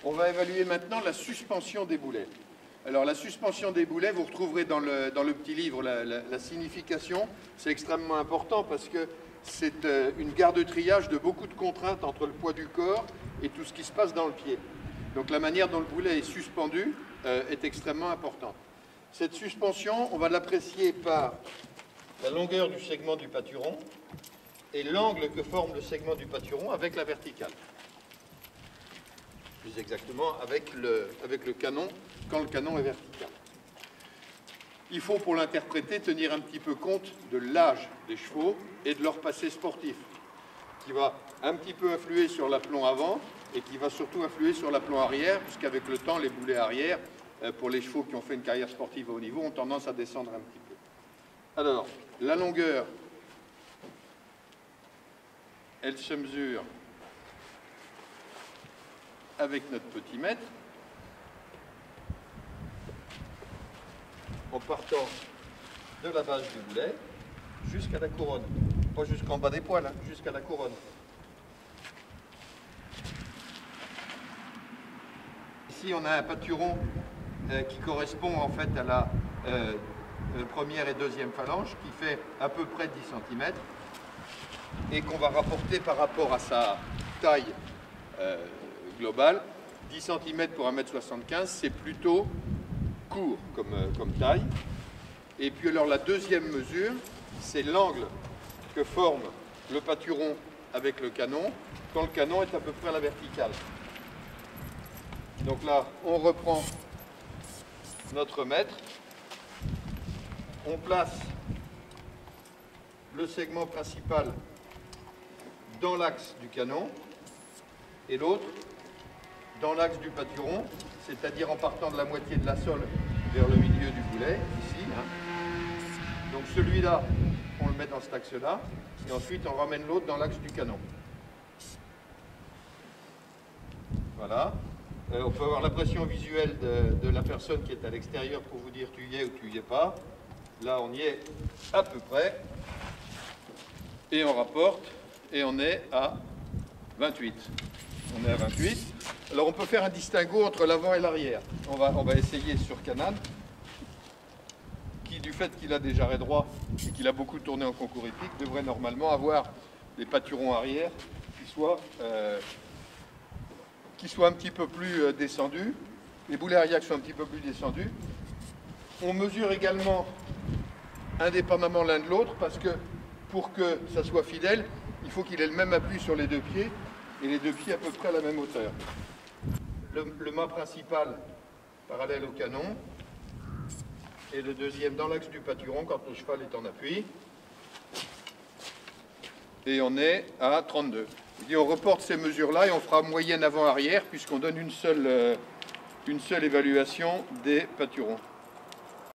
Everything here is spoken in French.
On va évaluer maintenant la suspension des boulets. Alors la suspension des boulets, vous retrouverez dans le petit livre la signification. C'est extrêmement important parce que c'est une gare de triage de beaucoup de contraintes entre le poids du corps et tout ce qui se passe dans le pied. Donc la manière dont le boulet est suspendu est extrêmement importante. Cette suspension, on va l'apprécier par la longueur du segment du pâturon et l'angle que forme le segment du pâturon avec la verticale. Plus exactement avec le canon, quand le canon est vertical. Il faut, pour l'interpréter, tenir un petit peu compte de l'âge des chevaux et de leur passé sportif, qui va un petit peu influer sur l'aplomb avant et qui va surtout influer sur l'aplomb arrière, puisqu'avec le temps, les boulets arrière, pour les chevaux qui ont fait une carrière sportive à haut niveau, ont tendance à descendre un petit peu. Alors, la longueur, elle se mesure avec notre petit mètre, en partant de la base du boulet jusqu'à la couronne. Pas jusqu'en bas des poils, hein, jusqu'à la couronne. Ici, on a un pâturon qui correspond en fait à la première et deuxième phalange, qui fait à peu près 10 cm, et qu'on va rapporter par rapport à sa taille globale. 10 cm pour 1,75 m, c'est plutôt court comme taille. Et puis alors la deuxième mesure, c'est l'angle que forme le pâturon avec le canon quand le canon est à peu près à la verticale. Donc là, on reprend notre mètre, on place le segment principal dans l'axe du canon et l'autre dans l'axe du pâturon, c'est-à-dire en partant de la moitié de la sole vers le milieu du boulet, ici. Donc celui-là, on le met dans cet axe-là, et ensuite on ramène l'autre dans l'axe du canon. Voilà. On peut avoir la pression visuelle de la personne qui est à l'extérieur pour vous dire tu y es ou tu y es pas. Là, on y est à peu près. Et on rapporte, et on est à 28. On est à 28. Alors on peut faire un distinguo entre l'avant et l'arrière. On va essayer sur Canal, qui du fait qu'il a des jarrets droits et qu'il a beaucoup tourné en concours hippique, devrait normalement avoir des pâturons arrière qui soient un petit peu plus descendus, les boulets arrière qui soient un petit peu plus descendus. On mesure également indépendamment l'un de l'autre parce que pour que ça soit fidèle, il faut qu'il ait le même appui sur les deux pieds et les deux pieds à peu près à la même hauteur. Le mât principal parallèle au canon et le deuxième dans l'axe du pâturon quand le cheval est en appui. Et on est à 32. Et on reporte ces mesures-là et on fera moyenne avant-arrière puisqu'on donne une seule évaluation des pâturons.